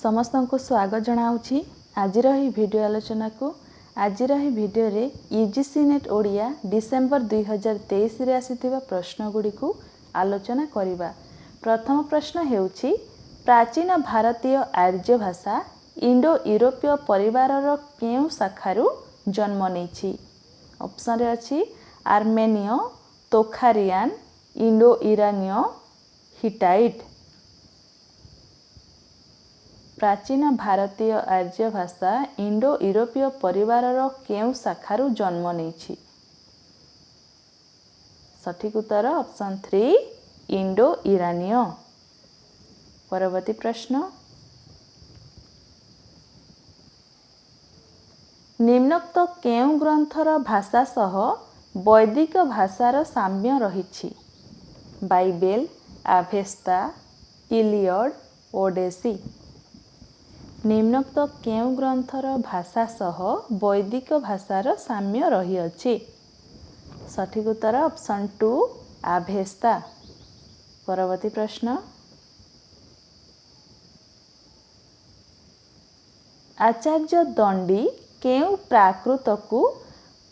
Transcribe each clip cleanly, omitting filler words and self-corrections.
समस्त को स्वागत जनाऊँगी आज भिडियो आलोचना को। आज भिडियो रे यूजीसी नेट ओडिया डिसेम्बर 2023 रे आसीथिबा प्रश्न गुडी को आलोचना करिबा। प्रथम प्रश्न हेउछि प्राचीन भारतीय आर्य भाषा इंडो यूरोपीय परिवारर केउ शाखारु जन्म नेछि। ऑप्शन रे अछि आर्मेनियो, तोखारियान, इंडो इरानियो, हिटाइट। प्राचीन भारतीय आर्य भाषा इंडो यूरोपीय परिवारर केउ शाखारु जन्म नेछि। सठिक उत्तर ऑप्शन 3 इंडो इरानियो। परवर्ती प्रश्न निम्नोक्त केउ ग्रंथर भाषा सह वैदिक भाषार साम्य रहिछि। Bible, Avesta, Iliad, Odyssey. निम्नोक्त केउ ग्रंथर भाषा सह वैदिक भाषार साम्य रहिअछि। सठिक उत्तर ऑप्शन 2 आभेस्ता। परवर्ती प्रश्न आचार्य दंडी केउ प्राकृत को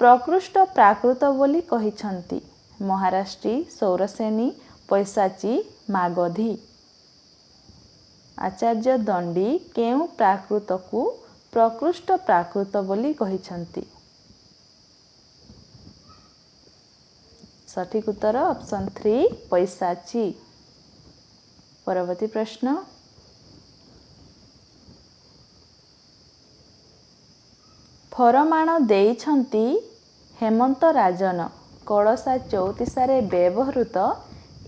प्रकृष्ट प्राकृत बोली कहिछंती। महाराष्ट्री, सौरसेनी, पैसाची, मागधी। आचार्य दंडी केउ प्राकृत को प्रकृष्ट प्राकृत बोली कहिछंती। सठिक उत्तर ऑप्शन 3 पैसाची। परवर्ती प्रश्न फरमाण देइछंती हेमंत राजन कलसा 34 व्यवहृत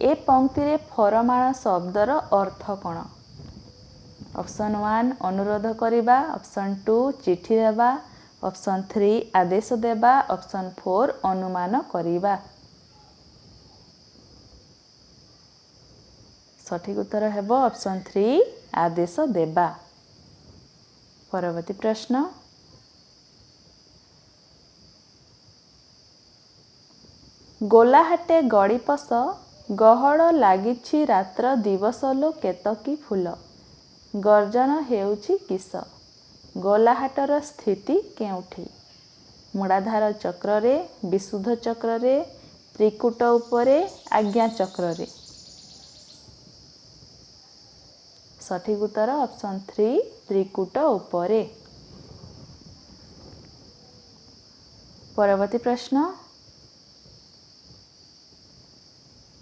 ए पंक्ति रे फरमाण शब्दर अर्थ कौन। ऑप्शन 1 अनुरोध करिबा, ऑप्शन 2 चिठी देबा, ऑप्शन 3 आदेश देबा, ऑप्शन 4 अनुमान करिबा। सठिक उत्तर हेबो ऑप्शन 3 आदेश देबा। परवर्ती प्रश्न गोलाहाटे गड़ीपस गहड़ लागिछि रात्र दिवस लो केतकी फूल। गर्जन हेउछि किस। गोलाहाटर स्थिति केउठी। मूलाधार चक्र रे, विशुद्ध चक्र रे, त्रिकूट उपरे, आज्ञा चक्र रे। सठिक उत्तर ऑप्शन 3 त्रिकूट उपरे। परवर्ती प्रश्न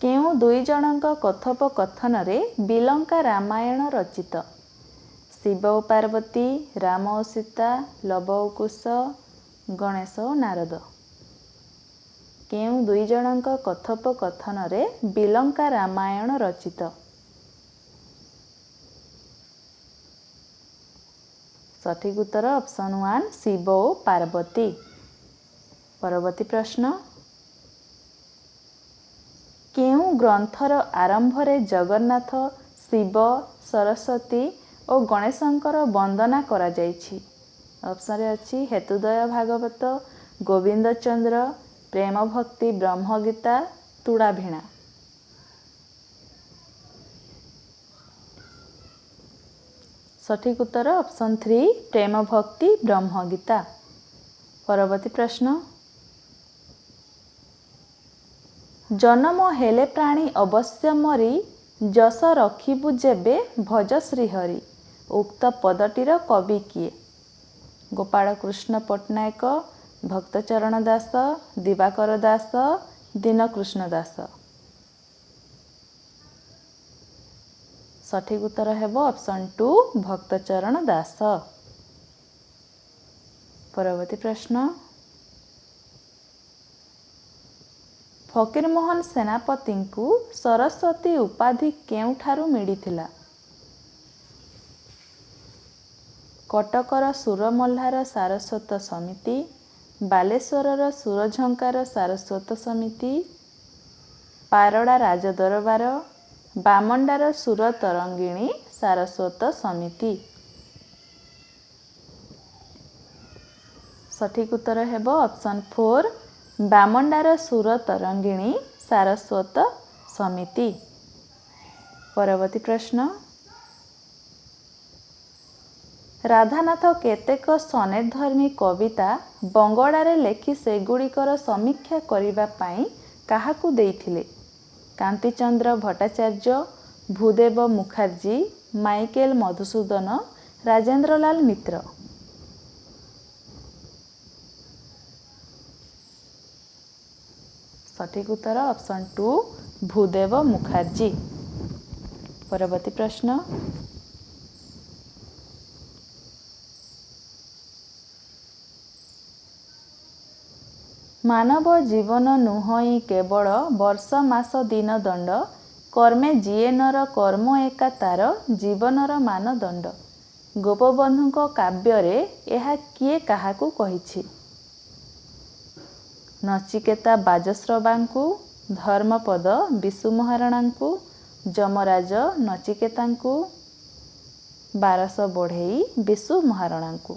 केउ दुई जनक कथोपकथन रे बिलंका रामायण रचित। शिव और पार्वती, राम और सीता, लव और कुश, गणेश और नारद। केउ दुई जनक कथोपकथन रे बिलंका रामायण रचित। सठिक उत्तर ऑप्शन 1 शिव और पार्वती। परवर्ती प्रश्न केउ ग्रंथर आरंभ रे जगन्नाथ, शिव, सरस्वती और गणेशंकर वंदना करा जाइछि। ऑप्शन रे अछि हेतुदय भागवत, गोविंद चंद्र, प्रेम भक्ति ब्रह्मगीता, तुड़ाभिणा। सठिक उत्तर ऑप्शन 3 प्रेम भक्ति ब्रह्मगीता। परवर्ती प्रश्न जन्म हेले प्राणी अवश्य मरी जस रखिबु जेबे भज श्रीहरि। उक्त पदटीर कवि किए। गोपाल कृष्ण पट्टनायक, भक्तचरण दास, दिवाकर दास, दीनकृष्ण दास। सठिक उत्तर हेबो ऑप्शन 2 भक्तचरण दास। परवर्ती प्रश्न फकीरमोहन सेनापति को सरस्वती उपाधि केउठारु मिलिथिला। कटकर सुरमल्हार सारस्वत समिति, बालेश्वरर सुरझंकार सारस्वत समिति, पारड़ा राजदरबार, बामंडार सुर तरंगिणी सारस्वत समिति। सठिक उत्तर हेबो ऑप्शन 4 बामंडार सुर तरंगिणी सारस्वत समिति। परवर्ती प्रश्न ରାଧାନାଥ କେତେକ ସନେଟ୍ ଧର୍ମୀ କବିତା ବଙ୍ଗଳାରେ ଲେଖି ସେଗୁଡ଼ିକର ସମୀକ୍ଷା କରିବା ପାଇଁ କାହାକୁ ଦେଇଥିଲେ? କାନ୍ତିଚନ୍ଦ୍ର ଭଟ୍ଟାଚାର୍ଯ୍ୟ, ଭୂଦେବ ମୁଖାର୍ଜୀ, ମାଇକେଲ ମଧୁସୂଦନ, ରାଜେନ୍ଦ୍ରଲାଲ ମିତ୍ର। ସଠିକ ଉତ୍ତର ଅପସନ୍ 2 ଭୂଦେବ ମୁଖାର୍ଜୀ। ପରବର୍ତ୍ତୀ ପ୍ରଶ୍ନ। ମାନବ ଜୀବନ ନୁହଁଇ କେବଳ ବର୍ଷ ମାସ ଦିନ ଦଣ୍ଡ, କର୍ମେ ଯିଏ ନର କର୍ମ ଏକା ତାର ଜୀବନର ମାନଦଣ୍ଡ। ଗୋପବନ୍ଧୁଙ୍କ କାବ୍ୟରେ ଏହା କିଏ କାହାକୁ କହିଛି? ନଚିକେତା ବାଜଶ୍ରବାଙ୍କୁ, ଧର୍ମପଦ ବିଶୁ ମହାରଣାଙ୍କୁ, ଯମରାଜ ନଚିକେତାଙ୍କୁ, ବାରଶ ବଢ଼େଇ ବିଶୁ ମହାରଣାଙ୍କୁ।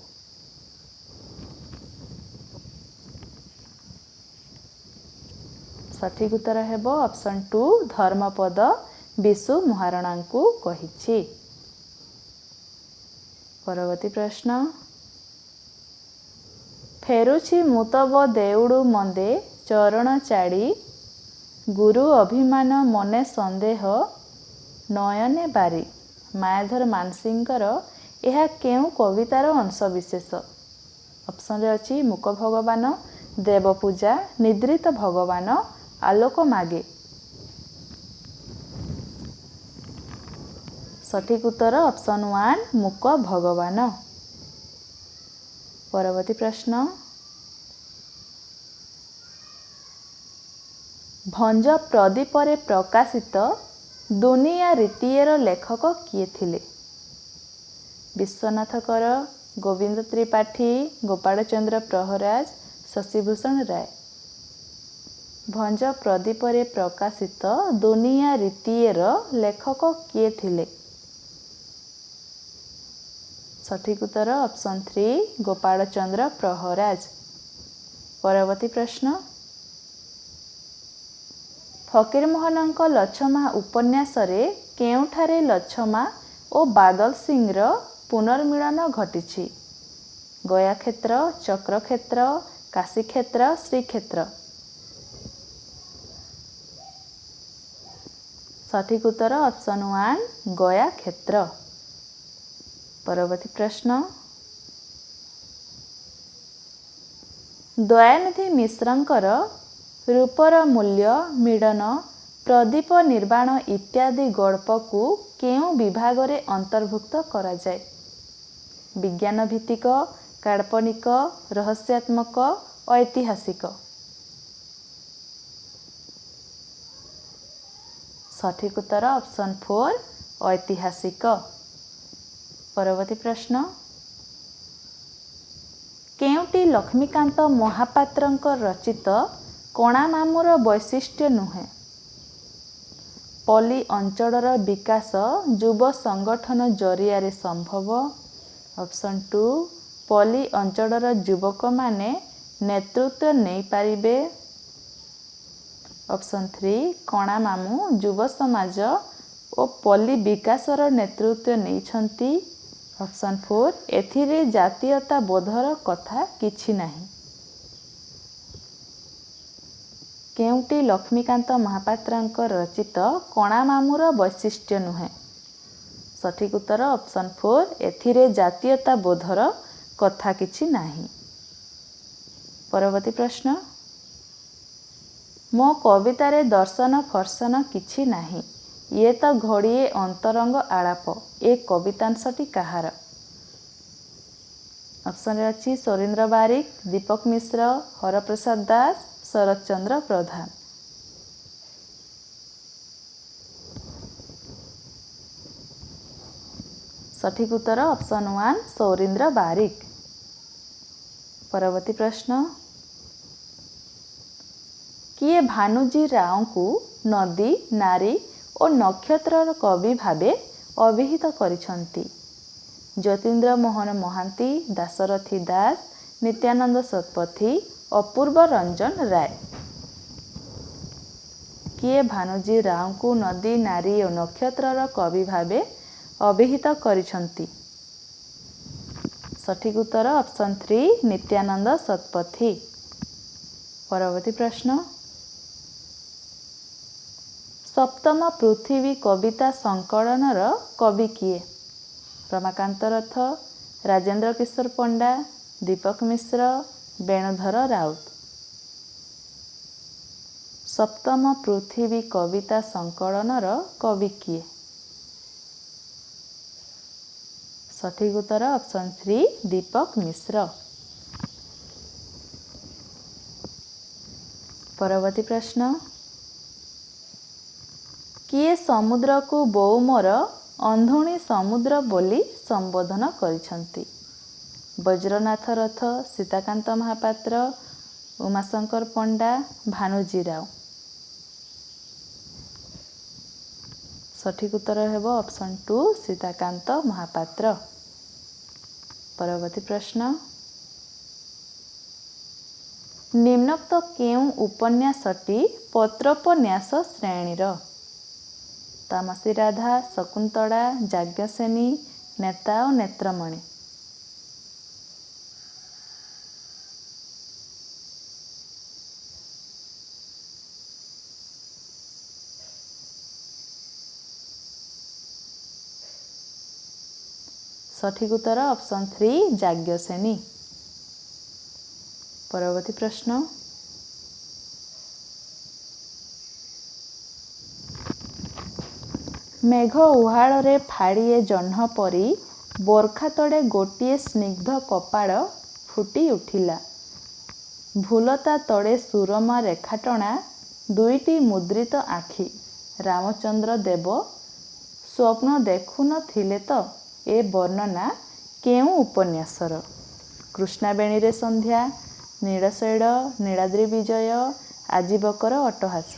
ସଠିକ ଉତ୍ତର ହେବ ଅପସନ୍ 2 ଧର୍ମପଦ ବିଶୁ ମହାରଣାଙ୍କୁ କହିଛି। ପରବର୍ତ୍ତୀ ପ୍ରଶ୍ନ। ଫେରୁଛି ମୁଁ ତବ ଦେଉଡୁ ମନ୍ଦେ ଚରଣ ଚାଡ଼ି, ଗୁରୁ ଅଭିମାନ ମନେ ସନ୍ଦେହ ନୟନେ ବାରି। ମାୟାଧର ମାନସିଂହଙ୍କର ଏହା କେଉଁ କବିତାର ଅଂଶବିଶେଷ? ଅପସନରେ ଅଛି ମୂକ ଭଗବାନ, ଦେବପୂଜା, ନିଦ୍ରିତ ଭଗବାନ, ଆଲୋକ ମାଗେ। ସଠିକ ଉତ୍ତର ଅପସନ୍ 1 ମୂକ ଭଗବାନ। ପରବର୍ତ୍ତୀ ପ୍ରଶ୍ନ। ଭଞ୍ଜ ପ୍ରଦୀପରେ ପ୍ରକାଶିତ ଦୁନିଆ ରୀତିଏର ଲେଖକ କିଏ ଥିଲେ? ବିଶ୍ୱନାଥ କର, ଗୋବିନ୍ଦ ତ୍ରିପାଠୀ, ଗୋପାଳଚନ୍ଦ୍ର ପ୍ରହରାଜ, ଶଶିଭୂଷଣ ରାୟ। ଭଞ୍ଜ ପ୍ରଦୀପରେ ପ୍ରକାଶିତ ଦୁନିଆ ରୀତିଏର ଲେଖକ କିଏ ଥିଲେ? ସଠିକ ଉତ୍ତର ଅପସନ୍ 3 ଗୋପାଳଚନ୍ଦ୍ର ପ୍ରହରାଜ। ପରବର୍ତ୍ତୀ ପ୍ରଶ୍ନ। ଫକୀରମୋହନଙ୍କ ଲଛମା ଉପନ୍ୟାସରେ କେଉଁଠାରେ ଲଛମା ଓ ବାଦଲ ସିଂର ପୁନର୍ମିଳନ ଘଟିଛି? ଗୟାକ୍ଷେତ୍ର, ଚକ୍ରକ୍ଷେତ୍ର, କାଶୀକ୍ଷେତ୍ର, ଶ୍ରୀକ୍ଷେତ୍ର। ସଠିକ ଉତ୍ତର ଅପସନ୍ 1 ଗୟାକ୍ଷେତ୍ର। ପରବର୍ତ୍ତୀ ପ୍ରଶ୍ନ। ଦୟାନିଧି ମିଶ୍ରଙ୍କର ରୂପର ମୂଲ୍ୟ, ମିଳନ, ପ୍ରଦୀପ ନିର୍ବାଣ ଇତ୍ୟାଦି ଗଳ୍ପକୁ କେଉଁ ବିଭାଗରେ ଅନ୍ତର୍ଭୁକ୍ତ କରାଯାଏ? ବିଜ୍ଞାନ ଭିତ୍ତିକ, କାଳ୍ପନିକ, ରହସ୍ୟାତ୍ମକ, ଐତିହାସିକ। ସଠିକ ଉତ୍ତର ଅପସନ୍ 4 ଐତିହାସିକ। ପରବର୍ତ୍ତୀ ପ୍ରଶ୍ନ। କେଉଁଟି ଲକ୍ଷ୍ମୀକାନ୍ତ ମହାପାତ୍ରଙ୍କ ରଚିତ କଣାମାମୁଁର ବୈଶିଷ୍ଟ୍ୟ ନୁହେଁ? ପଲ୍ଲୀ ଅଞ୍ଚଳର ବିକାଶ ଯୁବ ସଂଗଠନ ଜରିଆରେ ସମ୍ଭବ। ଅପସନ୍ 2 ପଲ୍ଲୀ ଅଞ୍ଚଳର ଯୁବକମାନେ ନେତୃତ୍ୱ ନେଇପାରିବେ। ଅପସନ୍ 3 କଣାମାମୁଁ ଯୁବ ସମାଜ ଓ ପଲ୍ଲୀ ବିକାଶର ନେତୃତ୍ୱ ନେଇଛନ୍ତି। ଅପସନ୍ 4 ଏଥିରେ ଜାତୀୟତା ବୋଧର କଥା କିଛି ନାହିଁ। କେଉଁଟି ଲକ୍ଷ୍ମୀକାନ୍ତ ମହାପାତ୍ରଙ୍କ ରଚିତ କଣାମାମୁଁର ବୈଶିଷ୍ଟ୍ୟ ନୁହେଁ? ସଠିକ ଉତ୍ତର ଅପସନ୍ 4 ଏଥିରେ ଜାତୀୟତା ବୋଧର କଥା କିଛି ନାହିଁ। ପରବର୍ତ୍ତୀ ପ୍ରଶ୍ନ। ମୋ କବିତାରେ ଦର୍ଶନ ଫର୍ସନ କିଛି ନାହିଁ, ଇଏ ତ ଘଡ଼ିଏ ଅନ୍ତରଙ୍ଗ ଆଳାପ। ଏ କବିତାଂଶଟି କାହାର? ଅପସନରେ ଅଛି ସୁରେନ୍ଦ୍ର ବାରିକ, ଦୀପକ ମିଶ୍ର, ହରପ୍ରସାଦ ଦାସ, ଶରତ ଚନ୍ଦ୍ର ପ୍ରଧାନ। ସଠିକ ଉତ୍ତର ଅପସନ୍ 1 ସୁରେନ୍ଦ୍ର ବାରିକ। ପରବର୍ତ୍ତୀ ପ୍ରଶ୍ନ। କିଏ ଭାନୁଜୀ ରାଓଙ୍କୁ ନଦୀ, ନାରୀ ଓ ନକ୍ଷତ୍ରର କବି ଭାବେ ଅଭିହିତ କରିଛନ୍ତି? ଯତୀନ୍ଦ୍ର ମୋହନ ମହାନ୍ତି, ଦାଶରଥୀ ଦାସ, ନିତ୍ୟାନନ୍ଦ ଶତପଥୀ, ଅପୂର୍ବ ରଞ୍ଜନ ରାୟ। କିଏ ଭାନୁଜୀ ରାଓଙ୍କୁ ନଦୀ, ନାରୀ ଓ ନକ୍ଷତ୍ରର କବି ଭାବେ ଅଭିହିତ କରିଛନ୍ତି? सठिक उत्तर ऑप्शन 3 नित्यानंद शतपथी। परवर्ती प्रश्न सप्तम पृथ्वी कविता संकलनर कवि किए? रमाकांत रथ, राजेंद्र किशोर पंडा, दीपक मिश्र, वेणुधर राउत। सप्तम पृथ्वी कविता संकलनर कवि किए? सठिक उत्तर ऑप्शन 3 दीपक मिश्र। परवर्ती प्रश्न किए समुद्र को बौमर अंधुणी समुद्र बोली संबोधन करिसंती? वज्रनाथ रथ, सीताकांत महापात्र, उमाशंकर पंडा, भानुजी राव। सठिक उत्तर हेबो ऑप्शन 2 सीताकांत महापात्र। परवर्ती प्रश्न निम्नोक्त केउं उपन्यासटी पत्रोपन्यास श्रेणीर? तामसी राधा, शकुंतला, याज्ञसेनी, नेता और नेत्रमणि। सठिक उत्तर ऑप्शन 3 याज्ञसेनी। परवर्ती प्रश्न मेघ उहाड़े फाड़िए जह्न परी बोरखा तड़े गोटिए स्निग्ध कपाड़ फुटी उठिला। भूलता तड़े सुरमा रेखाटना दुईटी मुद्रित आखि। रामचंद्र देव स्वप्न देखु नथिले तो ए वर्णना केउं उपन्यासर? कृष्णावेणी रे संध्या, नीलशैल, नीलाद्रि विजय, आजीबकर अट्टहास।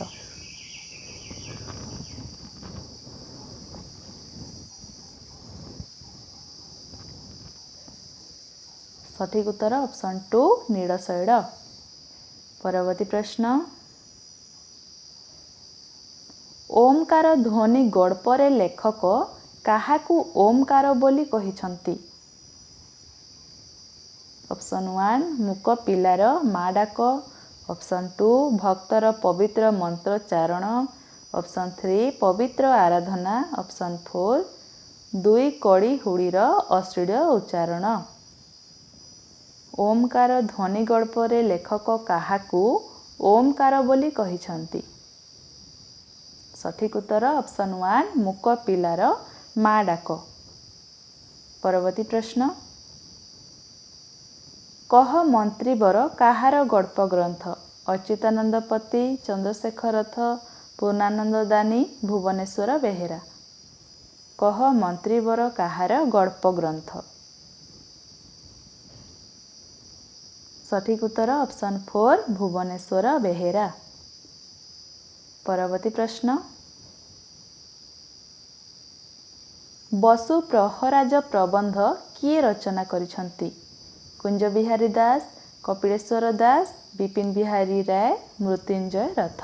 सठिक उत्तर ऑप्शन 2 नीलशैल। परवर्ती प्रश्न ओमकार ध्वनि गल्परे लेखक काहाकू ओमकार बोली कहिसंती? ऑप्शन 1 मूक पिलार माँ डाक, ऑप्शन 2 भक्तर पवित्र मंत्रोच्चारण, ऑप्शन 3 पवित्र आराधना, ऑप्शन 4 दुई कड़ी हुड़ीर अश्लील उच्चारण। ओमकार ध्वनि गल्परे लेखक काहाकू ओमकार बोली कहिसंती? सठिक उत्तर ऑप्शन 1 मूक पिलार माँ डाक। परवर्ती प्रश्न कह मंत्रीवर काहार गल्प ग्रंथ? अच्युतानंद पति, चंद्रशेखर रथ, पूर्णानंद दानी, भुवनेश्वर बेहेरा। कह मंत्रीवर काहार गल्प ग्रंथ? सठिक उत्तर ऑप्शन 4 भुवनेश्वर बेहेरा। परवर्ती प्रश्न बसु प्रहराज प्रबंध किए रचना करिसंती? कुंज बिहारी दास, कपिलेश्वर दास, विपिन बिहारी राय, मृत्युंजय रथ।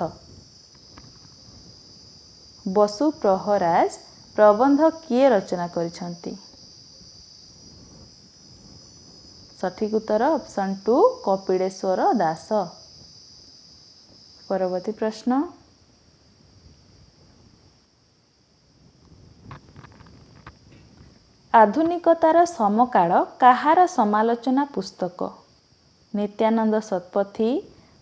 बसु प्रहराज प्रबंध किए रचना करिसंती? सठिक उत्तर ऑप्शन 2 कपिलेश्वर दास। परवर्ती प्रश्न आधुनिकतार समकाल काहार समालोचना पुस्तक? नित्यानंद शतपथी,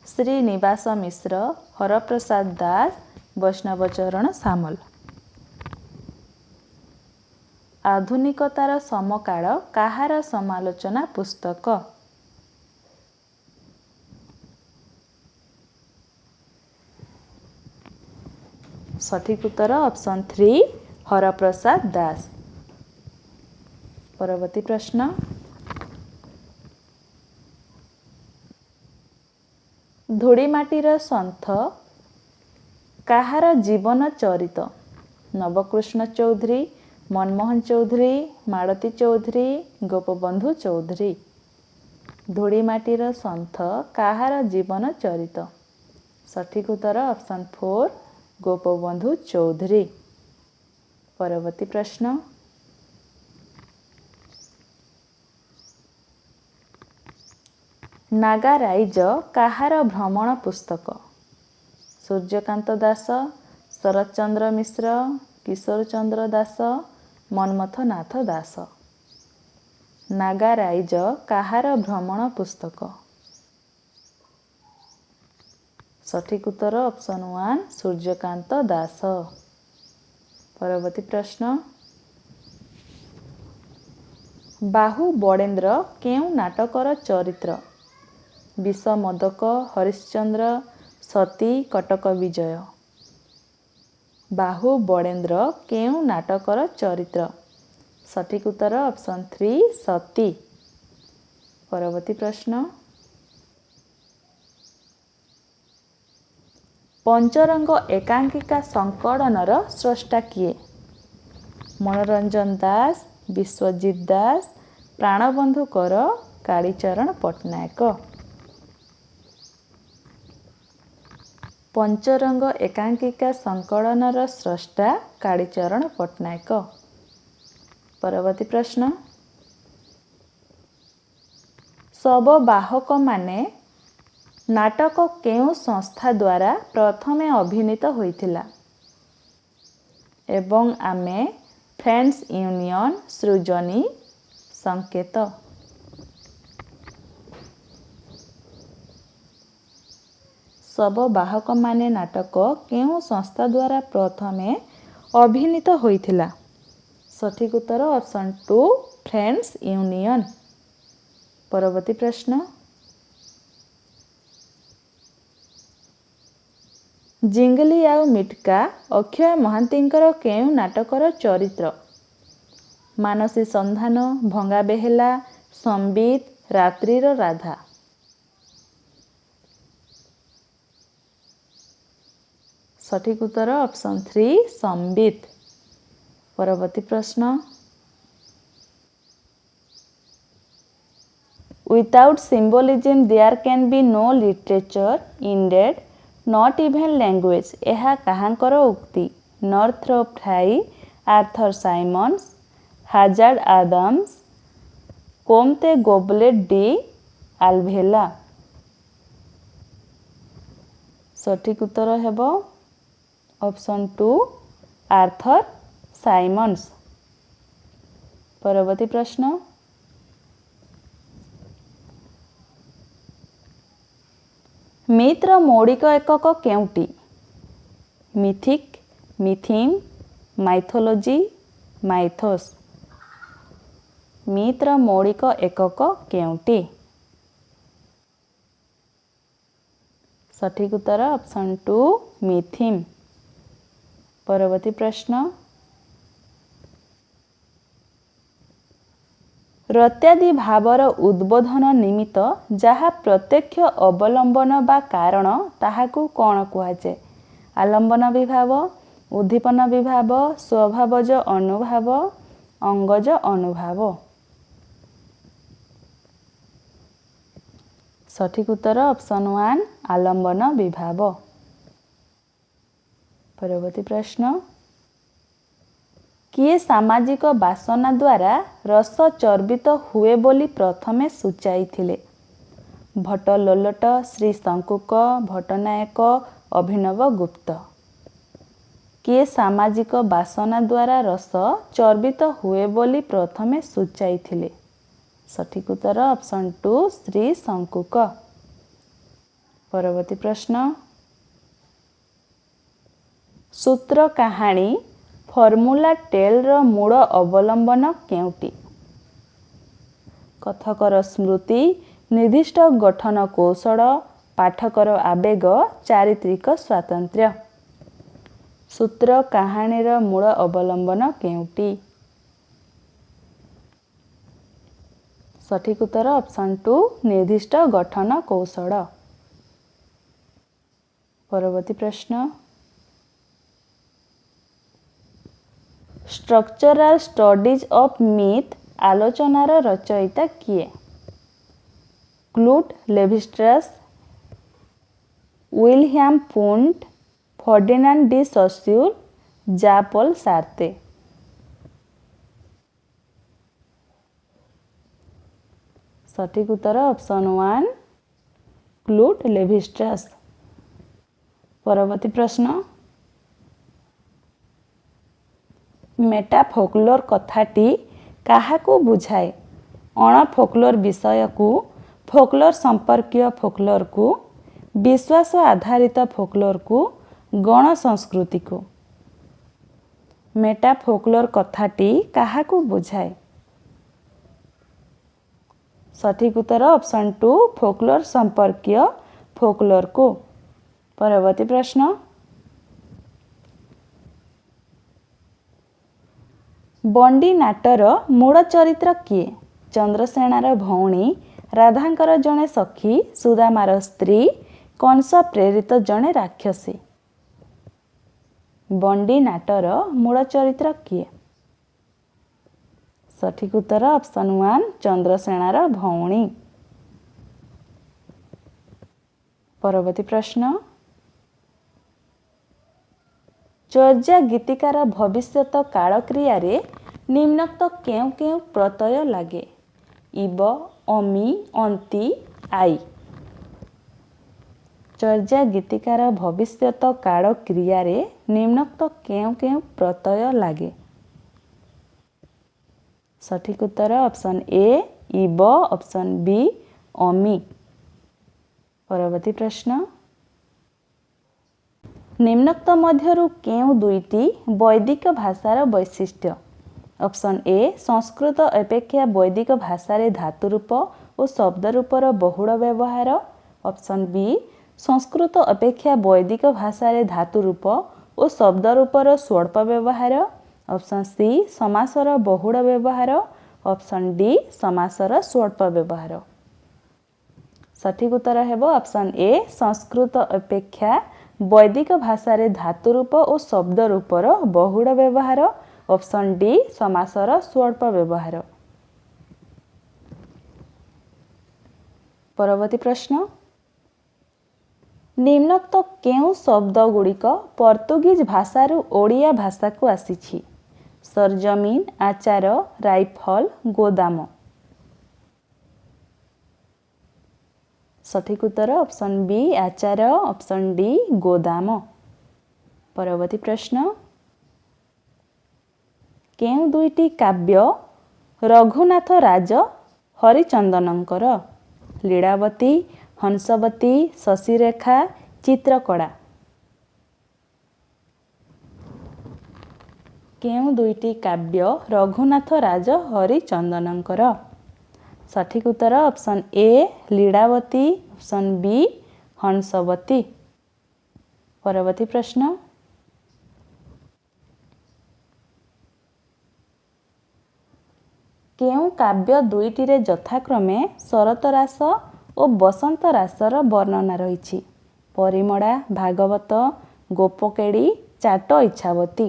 श्रीनिवास मिश्र, हरप्रसाद दास, वैष्णवचरण सामल। आधुनिकतार समकाल काहार समालोचना पुस्तक? सठिक उत्तर ऑप्शन 3 हरप्रसाद दास। परवर्ती प्रश्न धूड़ीमाटीर सन्थ काहार जीवन चरित? नवकृष्ण चौधरी, मनमोहन चौधरी, मालती चौधरी, गोपबंधु चौधरी। धूड़ीमाटीर सन्थ काहार जीवन चरित? सठिक उत्तर ऑप्शन 4 गोपबंधु चौधरी। परवर्ती प्रश्न ନାଗାରାଇଜ କାହାର ଭ୍ରମଣ ପୁସ୍ତକ? ସୂର୍ଯ୍ୟକାନ୍ତ ଦାସ, ଶରତଚନ୍ଦ୍ର ମିଶ୍ର, କିଶୋର ଚନ୍ଦ୍ର ଦାସ, ମନ୍ମଥନାଥ ଦାସ। ନାଗାରାଇଜ କାହାର ଭ୍ରମଣ ପୁସ୍ତକ? ସଠିକ୍ ଉତ୍ତର ଅପସନ୍ 1 ସୂର୍ଯ୍ୟକାନ୍ତ ଦାସ। ପରବର୍ତ୍ତୀ ପ୍ରଶ୍ନ, ବାହୁ ବଡ଼େନ୍ଦ୍ର କେଉଁ ନାଟକର ଚରିତ୍ର? ବିଷମୋଦକ, ହରିଶ୍ଚନ୍ଦ୍ର, ସତୀ, କଟକ ବିଜୟ। ବାହୁ ବଡ଼େନ୍ଦ୍ର କେଉଁ ନାଟକର ଚରିତ୍ର? ସଠିକ୍ ଉତ୍ତର ଅପସନ୍ 3 ସତୀ। ପରବର୍ତ୍ତୀ ପ୍ରଶ୍ନ, ପଞ୍ଚରଙ୍ଗ ଏକାଙ୍କିକା ସଂକଳନର ସ୍ରଷ୍ଟା କିଏ? ମନୋରଞ୍ଜନ ଦାସ, ବିଶ୍ୱଜିତ ଦାସ, ପ୍ରାଣବନ୍ଧୁ କର, କାଳୀଚରଣ ପଟ୍ଟନାୟକ। ପଞ୍ଚରଙ୍ଗ ଏକାଙ୍କିକା ସଂକଳନର ସ୍ରଷ୍ଟା କାଳୀଚରଣ ପଟ୍ଟନାୟକ। ପରବର୍ତ୍ତୀ ପ୍ରଶ୍ନ, ଶବବାହକମାନେ ନାଟକ କେଉଁ ସଂସ୍ଥା ଦ୍ୱାରା ପ୍ରଥମେ ଅଭିନୀତ ହୋଇଥିଲା? ଏବଂ ଆମେ, ଫ୍ରେଣ୍ଡସ୍ ୟୁନିୟନ, ସୃଜନୀ, ସଂକେତ। ଶବବାହକମାନେ ନାଟକ କେଉଁ ସଂସ୍ଥା ଦ୍ୱାରା ପ୍ରଥମେ ଅଭିନୀତ ହୋଇଥିଲା? ସଠିକ୍ ଉତ୍ତର ଅପସନ୍ 2 ଫ୍ରେଣ୍ଡସ୍ ୟୁନିୟନ। ପରବର୍ତ୍ତୀ ପ୍ରଶ୍ନ, ଜିଙ୍ଗଲି ଆଉ ମିଟକା ଅକ୍ଷୟ ମହାନ୍ତିଙ୍କର କେଉଁ ନାଟକର ଚରିତ୍ର? ମାନସୀ ସନ୍ଧାନ, ଭଙ୍ଗା ବେହେଲା, ସମ୍ବିତ, ରାତ୍ରିର ରାଧା। ସଠିକ୍ ଉତ୍ତର ଅପସନ୍ 3 ସମ୍ବିତ। ପରବର୍ତ୍ତୀ ପ୍ରଶ୍ନ, without symbolism there can be no literature, indeed, not even language. ଏହା କାହାଙ୍କର ଉକ୍ତି? Northrop Frye, Arthur Symons, Hazard Adams, Comte Goblet d'Alviella. ସଠିକ୍ ଉତ୍ତର ହେବ ଅପସନ୍ 2 ଆର୍ଥର ସାଇମନ୍ସ। ପରବର୍ତ୍ତୀ ପ୍ରଶ୍ନ, ମିଥ୍ର ମୌଳିକ ଏକକ କେଉଁଟି? ମିଥିକ୍, ମିଥିମ୍, ମାଇଥୋଲୋଜି, ମାଇଥୋସ୍। ମିଥ୍ର ମୌଳିକ ଏକକ କେଉଁଟି? ସଠିକ୍ ଉତ୍ତର ଅପସନ୍ 2 ମିଥିମ୍। ପରବର୍ତ୍ତୀ ପ୍ରଶ୍ନ, ରତ୍ୟାଦି ଭାବର ଉଦ୍ବୋଧନ ନିମିତ୍ତ ଯାହା ପ୍ରତ୍ୟକ୍ଷ ଅବଲମ୍ବନ ବା କାରଣ ତାହାକୁ କ'ଣ କୁହାଯାଏ? ଆଲମ୍ବନ ବିଭାବ, ଉଦ୍ଦୀପନ ବିଭାବ, ସ୍ୱଭାବଜ ଅନୁଭାବ, ଅଙ୍ଗଜ ଅନୁଭାବ। ସଠିକ୍ ଉତ୍ତର ଅପସନ୍ 1 ଆଲମ୍ବନ ବିଭାବ। ପରବର୍ତ୍ତୀ ପ୍ରଶ୍ନ, କିଏ ସାମାଜିକ ବାସନା ଦ୍ୱାରା ରସ ଚର୍ବିତ ହୁଏ ବୋଲି ପ୍ରଥମେ ସୂଚାଇଥିଲେ? ଭଟ୍ଟ ଲୋଲଟ, ଶ୍ରୀ ଶଙ୍କୁକ, ଭଟ୍ଟନାୟକ, ଅଭିନବ ଗୁପ୍ତ। କିଏ ସାମାଜିକ ବାସନା ଦ୍ୱାରା ରସ ଚର୍ବିତ ହୁଏ ବୋଲି ପ୍ରଥମେ ସୂଚାଇଥିଲେ? ସଠିକ୍ ଉତ୍ତର ଅପସନ୍ 2 ଶ୍ରୀ ଶଙ୍କୁକ। ପରବର୍ତ୍ତୀ ପ୍ରଶ୍ନ, ସୂତ୍ର କାହାଣୀ ଫର୍ମୁଲା ଟେଲ୍ର ମୂଳ ଅବଲମ୍ବନ କେଉଁଟି? କଥକର ସ୍ମୃତି, ନିର୍ଦ୍ଦିଷ୍ଟ ଗଠନ କୌଶଳ, ପାଠକର ଆବେଗ, ଚାରିତ୍ରିକ ସ୍ୱାତନ୍ତ୍ର୍ୟ। ସୂତ୍ର କାହାଣୀର ମୂଳ ଅବଲମ୍ବନ କେଉଁଟି? ସଠିକ୍ ଉତ୍ତର ଅପସନ୍ 2 ନିର୍ଦ୍ଦିଷ୍ଟ ଗଠନ କୌଶଳ। ପରବର୍ତ୍ତୀ ପ୍ରଶ୍ନ, ଷ୍ଟ୍ରକ୍ଚରାଲ ଷ୍ଟଡିଜ୍ ଅଫ୍ ମିଥ୍ ଆଲୋଚନାର ରଚୟିତା କିଏ? କ୍ଲୁଟ୍ ଲେଭିଷ୍ଟ୍ରାସ୍, ୱିଲହ୍ୟାମ୍ ପୁଣ୍ଟ, ଫର୍ଡିନାଣ୍ଡ ଡି ସସ୍ୟୁର, ଜା ପଲ୍ ସାର୍ତ୍ରେ। ସଠିକ୍ ଉତ୍ତର ଅପସନ୍ 1 କ୍ଲୁଡ୍ ଲେଭିଷ୍ଟ୍ରାସ୍। ପରବର୍ତ୍ତୀ ପ୍ରଶ୍ନ, ମେଟା ଫୋକ୍ଲୋର କଥାଟି କାହାକୁ ବୁଝାଏ? ଅଣ ଫୋକ୍ଲୋର ବିଷୟକୁ, ଫୋକ୍ଲୋର ସମ୍ପର୍କୀୟ ଫୋକ୍ଲୋରକୁ, ବିଶ୍ୱାସ ଆଧାରିତ ଫୋକ୍ଲୋରକୁ, ଗଣ ସଂସ୍କୃତିକୁ। ମେଟା ଫୋକ୍ଲୋର କଥାଟି କାହାକୁ ବୁଝାଏ? ସଠିକ୍ ଉତ୍ତର ଅପସନ୍ 2 ଫୋକ୍ଲୋର ସମ୍ପର୍କୀୟ ଫୋକ୍ଲୋରକୁ। ପରବର୍ତ୍ତୀ ପ୍ରଶ୍ନ, ବଣ୍ଡି ନାଟର ମୂଳ ଚରିତ୍ର କିଏ? ଚନ୍ଦ୍ରସେଣାର ଭଉଣୀ, ରାଧାଙ୍କର ଜଣେ ସଖୀ, ସୁଦାମାର ସ୍ତ୍ରୀ, କଂସ ପ୍ରେରିତ ଜଣେ ରାକ୍ଷସୀ। ବଣ୍ଡି ନାଟର ମୂଳ ଚରିତ୍ର କିଏ? ସଠିକ୍ ଉତ୍ତର ଅପସନ୍ 1 ଚନ୍ଦ୍ରସେଣାର ଭଉଣୀ। ପରବର୍ତ୍ତୀ ପ୍ରଶ୍ନ, ଚର୍ଯ୍ୟା ଗୀତିକାର ଭବିଷ୍ୟତ କାଳ କ୍ରିୟାରେ ନିମ୍ନୋକ୍ତ କେଉଁ କେଉଁ ପ୍ରତ୍ୟୟ ଲାଗେ? ଇବ, ଅମି, ଅନ୍ତି, ଆଇ। ଚର୍ଯ୍ୟା ଗୀତିକାର ଭବିଷ୍ୟତ କାଳ କ୍ରିୟାରେ ନିମ୍ନୋକ୍ତ କେଉଁ କେଉଁ ପ୍ରତ୍ୟୟ ଲାଗେ? ସଠିକ୍ ଉତ୍ତର ଅପସନ୍ ଏ ଇବ, ଅପସନ୍ ବି ଅମି। ପରବର୍ତ୍ତୀ ପ୍ରଶ୍ନ, ନିମ୍ନୋକ୍ତ ମଧ୍ୟରୁ କେଉଁ ଦୁଇଟି ବୈଦିକ ଭାଷାର ବୈଶିଷ୍ଟ୍ୟ? ଅପସନ୍ ଏ ସଂସ୍କୃତ ଅପେକ୍ଷା ବୈଦିକ ଭାଷାରେ ଧାତୁ ରୂପ ଓ ଶବ୍ଦ ରୂପର ବହୁଳ ବ୍ୟବହାର। ଅପସନ୍ ବି ସଂସ୍କୃତ ଅପେକ୍ଷା ବୈଦିକ ଭାଷାରେ ଧାତୁ ରୂପ ଓ ଶବ୍ଦ ରୂପର ସ୍ୱଳ୍ପ ବ୍ୟବହାର। ଅପସନ୍ ସି ସମାସର ବହୁଳ ବ୍ୟବହାର। ଅପସନ୍ ଡି ସମାସର ସ୍ୱଳ୍ପ ବ୍ୟବହାର। ସଠିକ୍ ଉତ୍ତର ହେବ ଅପସନ୍ ଏ ସଂସ୍କୃତ ଅପେକ୍ଷା ବୈଦିକ ଭାଷାରେ ଧାତୁ ରୂପ ଓ ଶବ୍ଦ ରୂପର ବହୁଳ ବ୍ୟବହାର। ଅପସନ୍ ଡି ସମାସର ସ୍ୱଳ୍ପ ବ୍ୟବହାର। ପରବର୍ତ୍ତୀ ପ୍ରଶ୍ନ, ନିମ୍ନୋକ୍ତ କେଉଁ ଶବ୍ଦ ଗୁଡ଼ିକ ପର୍ତ୍ତୁଗୀଜ ଭାଷାରୁ ଓଡ଼ିଆ ଭାଷାକୁ ଆସିଛି? ସରଜମିନ, ଆଚାର, ରାଇଫଲ, ଗୋଦାମ। ସଠିକ୍ ଉତ୍ତର ଅପସନ୍ ବି ଆଚାର। ଅପସନ୍ ଡି ଗୋଦାମ। ପରବର୍ତ୍ତୀ ପ୍ରଶ୍ନ, କେଉଁ ଦୁଇଟି କାବ୍ୟ ରଘୁନାଥ ରାଜ ହରିଚନ୍ଦନଙ୍କର? ଲୀଳାବତୀ, ହଂସବତୀ, ଶଶିରେଖା, ଚିତ୍ରକଳା। କେଉଁ ଦୁଇଟି କାବ୍ୟ ରଘୁନାଥ ରାଜ ହରିଚନ୍ଦନଙ୍କର? ସଠିକ୍ ଉତ୍ତର option A Lilabati. Option B Hansabati. ପରବର୍ତ୍ତୀ ପ୍ରଶ୍ନ, କେଉଁ କାବ୍ୟ ଦୁଇଟିରେ ଯଥାକ୍ରମେ ଶରତ ରାସ ଓ ବସନ୍ତ ରାସର ବର୍ଣ୍ଣନା ରହିଛି? ପରିମଳା, ଭାଗବତ, ଗୋପକେଡ଼ି, ଚାଟ ଇଚ୍ଛାବତୀ।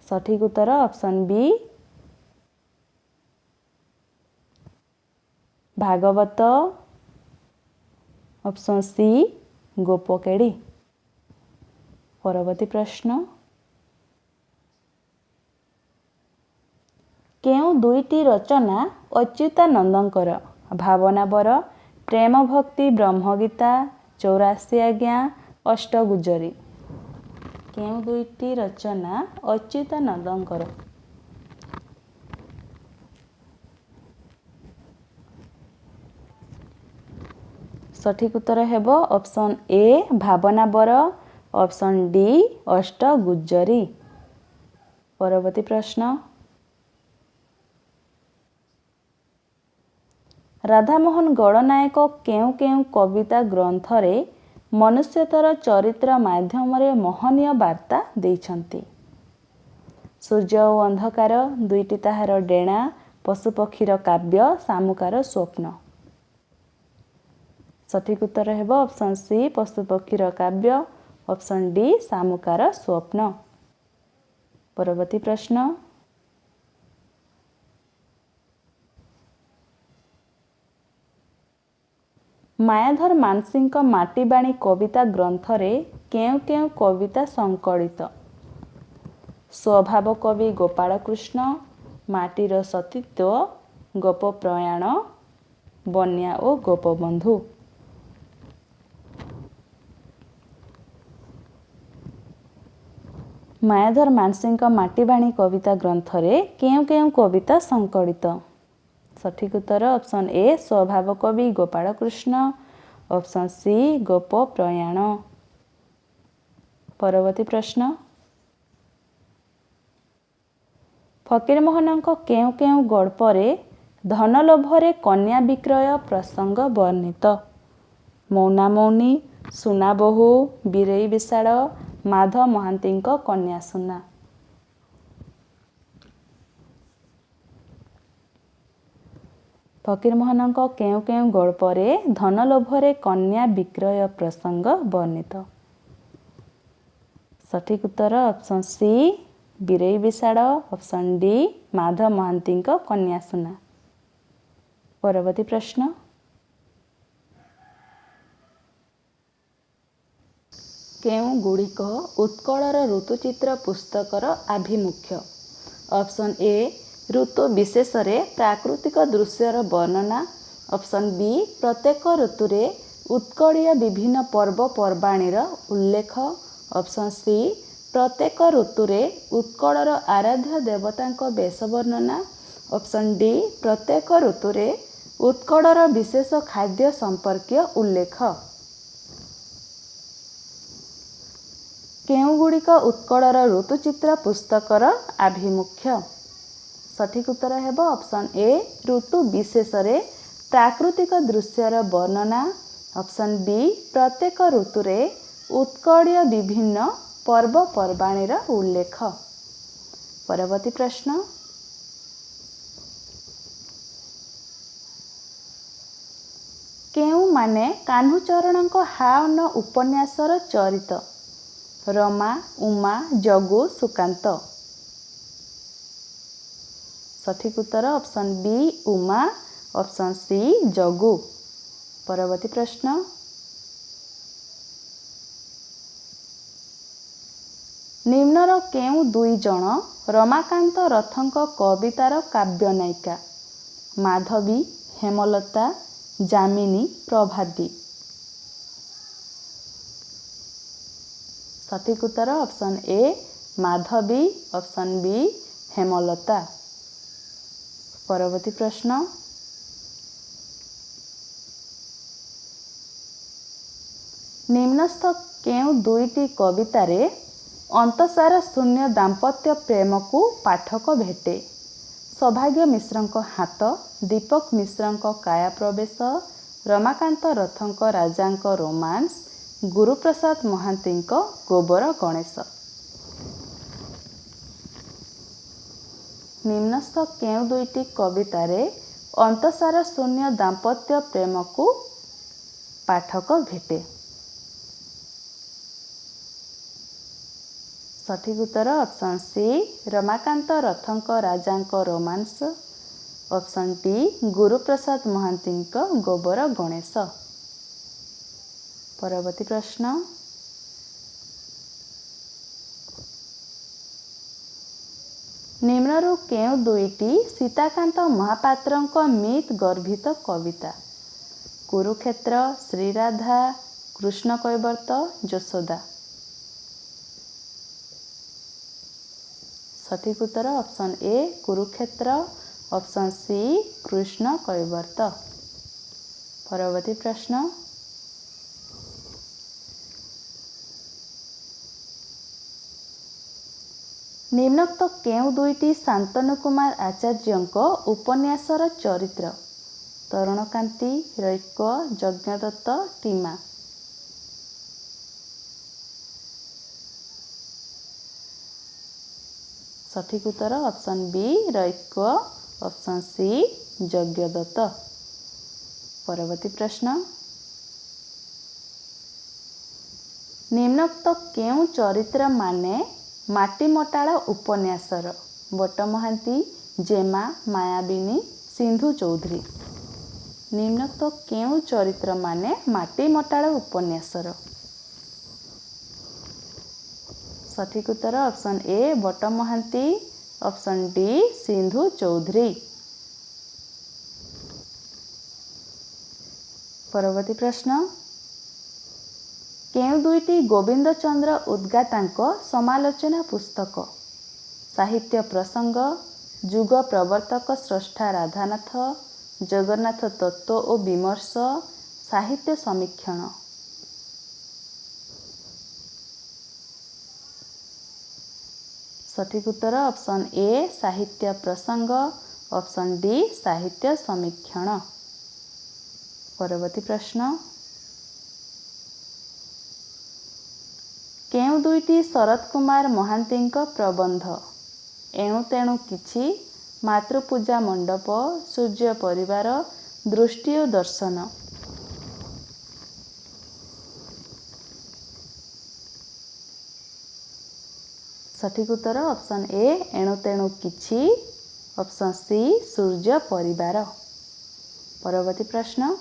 ସଠିକ୍ ଉତ୍ତର option B Bhagabata. Option C Gopakeli. ପରବର୍ତ୍ତୀ ପ୍ରଶ୍ନ, କେଉଁ ଦୁଇଟି ରଚନା ଅଚ୍ୟୁତାନନ୍ଦଙ୍କର? ଭାବନାବର, ପ୍ରେମ ଭକ୍ତି ବ୍ରହ୍ମଗୀତା, 84 ଆଜ୍ଞା, ଅଷ୍ଟଗୁଜ୍ଜରୀ। କେଉଁ ଦୁଇଟି ରଚନା ଅଚ୍ୟୁତାନନ୍ଦଙ୍କର? ସଠିକ୍ ଉତ୍ତର ହେବ option A Bhabanabara. Option D Ashtagujjari. ପରବର୍ତ୍ତୀ ପ୍ରଶ୍ନ, ରାଧାମୋହନ ଗଡ଼ନାୟକ କେଉଁ କେଉଁ କବିତା ଗ୍ରନ୍ଥରେ ମନୁଷ୍ୟତର ଚରିତ୍ର ମାଧ୍ୟମରେ ମହନୀୟ ବାର୍ତ୍ତା ଦେଇଛନ୍ତି? ସୂର୍ଯ୍ୟ ଓ ଅନ୍ଧକାର, ଦୁଇଟି ତାହାର ଡେଣା, ପଶୁପକ୍ଷୀର କାବ୍ୟ, ଶାମୁକାର ସ୍ୱପ୍ନ। ସଠିକ୍ ଉତ୍ତର ହେବ ଅପସନ୍ ସି ପଶୁପକ୍ଷୀର କାବ୍ୟ। ଅପସନ୍ ଡି ଶାମୁକାର ସ୍ୱପ୍ନ। ପରବର୍ତ୍ତୀ ପ୍ରଶ୍ନ, ମାୟାଧର ମାନସିଂଙ୍କ ମାଟିବାଣୀ କବିତା ଗ୍ରନ୍ଥରେ କେଉଁ କେଉଁ କବିତା ସଂକଳିତ? ସ୍ୱଭାବ କବି ଗୋପାଳକୃଷ୍ଣ, ମାଟିର ସତୀତ୍ୱ, ଗୋପ ପ୍ରୟାଣ, ବନ୍ୟା ଓ ଗୋପବନ୍ଧୁ। ମାୟାଧର ମାନସିଂଙ୍କ ମାଟିବାଣୀ କବିତା ଗ୍ରନ୍ଥରେ କେଉଁ କେଉଁ କବିତା ସଂକଳିତ? ସଠିକ୍ ଉତ୍ତର ଅପସନ୍ ଏ ସ୍ୱଭାବ କବି ଗୋପାଳକୃଷ୍ଣ, ଅପସନ୍ ସି ଗୋପ ପ୍ରୟାଣ। ପରବର୍ତ୍ତୀ ପ୍ରଶ୍ନ, ଫକୀରମୋହନଙ୍କ କେଉଁ କେଉଁ ଗଳ୍ପରେ ଧନ ଲୋଭରେ କନ୍ୟା ବିକ୍ରୟ ପ୍ରସଙ୍ଗ ବର୍ଣ୍ଣିତ? ମୌନା ମୌନି, ସୁନା ବୋହୂ, ବୀରେଇ ବିଶାଳ, ମାଧ ମହାନ୍ତିଙ୍କ କନ୍ୟା ସୁନା। ଫକୀରମୋହନଙ୍କ କେଉଁ କେଉଁ ଗଳ୍ପରେ ଧନ ଲୋଭରେ କନ୍ୟା ବିକ୍ରୟ ପ୍ରସଙ୍ଗ ବର୍ଣ୍ଣିତ? ସଠିକ୍ ଉତ୍ତର ଅପସନ୍ ସି ବୀରେଇ ବିଶାଳ, ଅପସନ୍ ଡି ମାଧ ମହାନ୍ତିଙ୍କ କନ୍ୟା ସୁନା। ପରବର୍ତ୍ତୀ ପ୍ରଶ୍ନ, କେଉଁଗୁଡ଼ିକ ଉତ୍କଳର ଋତୁଚିତ୍ର ପୁସ୍ତକର ଆଭିମୁଖ୍ୟ? ଅପସନ୍ ଏ ଋତୁ ବିଶେଷରେ ପ୍ରାକୃତିକ ଦୃଶ୍ୟର ବର୍ଣ୍ଣନା, ଅପସନ୍ ବି ପ୍ରତ୍ୟେକ ଋତୁରେ ଉତ୍କଳୀୟ ବିଭିନ୍ନ ପର୍ବପର୍ବାଣୀର ଉଲ୍ଲେଖ, ଅପସନ୍ ସି ପ୍ରତ୍ୟେକ ଋତୁରେ ଉତ୍କଳର ଆରାଧ୍ୟ ଦେବତାଙ୍କ ବେଶ ବର୍ଣ୍ଣନା, ଅପସନ୍ ଡି ପ୍ରତ୍ୟେକ ଋତୁରେ ଉତ୍କଳର ବିଶେଷ ଖାଦ୍ୟ ସମ୍ପର୍କୀୟ ଉଲ୍ଲେଖ। କେଉଁଗୁଡ଼ିକ ଉତ୍କଳର ଋତୁଚିତ୍ର ପୁସ୍ତକର ଆଭିମୁଖ୍ୟ? ସଠିକ୍ ଉତ୍ତର ହେବ ଅପସନ୍ ଏ ଋତୁ ବିଶେଷରେ ପ୍ରାକୃତିକ ଦୃଶ୍ୟର ବର୍ଣ୍ଣନା, ଅପସନ୍ ବି ପ୍ରତ୍ୟେକ ଋତୁରେ ଉତ୍କଳୀୟ ବିଭିନ୍ନ ପର୍ବପର୍ବାଣୀର ଉଲ୍ଲେଖ। ପରବର୍ତ୍ତୀ ପ୍ରଶ୍ନ, କେଉଁମାନେ କାହ୍ନୁଚରଣଙ୍କ ହାଅନ ଉପନ୍ୟାସର ଚରିତ? ରମା, ଉମା, ଜଗୁ, ସୁକାନ୍ତ। ସଠିକ୍ ଉତ୍ତର option B Uma, option C Jagu. ପରବର୍ତ୍ତୀ ପ୍ରଶ୍ନ, ନିମ୍ନର କେଉଁ ଦୁଇ ଜଣ ରମାକାନ୍ତ ରଥଙ୍କ କବିତାର କାବ୍ୟ ନାୟିକା? ମାଧବୀ, ହେମଲତା, ଯାମିନୀ, ପ୍ରଭାତୀ। ସଠିକ୍ ଉତ୍ତର option A Madhabi, option B Hemalata. ପରବର୍ତ୍ତୀ ପ୍ରଶ୍ନ, ନିମ୍ନସ୍ଥ କେଉଁ ଦୁଇଟି କବିତାରେ ଅନ୍ତସାର ଶୂନ୍ୟ ଦାମ୍ପତ୍ୟ ପ୍ରେମକୁ ପାଠକ ଭେଟେ? ସୌଭାଗ୍ୟ ମିଶ୍ରଙ୍କ ହାତ, ଦୀପକ ମିଶ୍ରଙ୍କ କାୟା ପ୍ରବେଶ, ରମାକାନ୍ତ ରଥଙ୍କ ରାଜାଙ୍କ ରୋମାନ୍ସ, ଗୁରୁପ୍ରସାଦ ମହାନ୍ତିଙ୍କ ଗୋବର ଗଣେଶ। ନିମ୍ନସ୍ଥ କେଉଁ ଦୁଇଟି କବିତାରେ ଅନ୍ତସାର ଶୂନ୍ୟ ଦାମ୍ପତ୍ୟ ପ୍ରେମକୁ ପାଠକ ଭେଟେ? ସଠିକ୍ ଉତ୍ତର ଅପସନ୍ ସି ରମାକାନ୍ତ ରଥଙ୍କ ରାଜାଙ୍କ ରୋମାନ୍ସ, ଅପସନ୍ ଡି ଗୁରୁପ୍ରସାଦ ମହାନ୍ତିଙ୍କ ଗୋବର ଗଣେଶ। ପରବର୍ତ୍ତୀ ପ୍ରଶ୍ନ, ନିମ୍ନରୁ କେଉଁ ଦୁଇଟି ସୀତାକାନ୍ତ ମହାପାତ୍ରଙ୍କ ମିଥ୍ ଗର୍ଭିତ କବିତା? କୁରୁକ୍ଷେତ୍ର, ଶ୍ରୀରାଧା, କୃଷ୍ଣ କୈବର୍ତ୍ତ, ଯଶୋଦା। ସଠିକ୍ ଉତ୍ତର option A Kurukshetra, option C Krishna Kaibarta. ପରବର୍ତ୍ତୀ ପ୍ରଶ୍ନ, ନିମ୍ନୋକ୍ତ କେଉଁ ଦୁଇଟି ଶାନ୍ତନୁ କୁମାର ଆଚାର୍ଯ୍ୟଙ୍କ ଉପନ୍ୟାସର ଚରିତ୍ର? ତରୁଣକାନ୍ତି, ରୈକ୍ୟ, ଯଜ୍ଞଦତ୍ତ, ଟିମା। ସଠିକ୍ ଉତ୍ତର option B Raikya, option C Yajnadatta. ପରବର୍ତ୍ତୀ ପ୍ରଶ୍ନ, ନିମ୍ନୋକ୍ତ କେଉଁ ଚରିତ୍ରମାନେ ମାଟିମଟାଳ ଉପନ୍ୟାସର? ବଟ ମହାନ୍ତି, ଜେମା, ମାୟାବିନୀ, ସିନ୍ଧୁ ଚୌଧୁରୀ। ନିମ୍ନୋକ୍ତ କେଉଁ ଚରିତ୍ରମାନେ ମାଟିମଟାଳ ଉପନ୍ୟାସର? ସଠିକ୍ ଉତ୍ତର option A Bata Mohanty, option D Sindhu Choudhury. परवर्ती प्रश्न केउं दुईटी गोविंद चंद्र उद्गातांक समालोचना पुस्तक साहित्य प्रसंग जुग प्रवर्तक स्रष्टा राधानाथ जगन्नाथ तत्व और विमर्श साहित्य समीक्षण सठिक उत्तर ऑप्शन ए साहित्य प्रसंग ऑप्शन डी साहित्य समीक्षण। परवर्ती प्रश्न केउं दुईटी शरत कुमार महांती प्रबंध एणु तेणु किछि मातृपूजा मंडप सूर्य परिवार दृष्टि और दर्शन सठिक उत्तर ऑप्शन ए एणु तेणु किछि ऑप्शन सी सूर्य परिवार। परवर्ती प्रश्न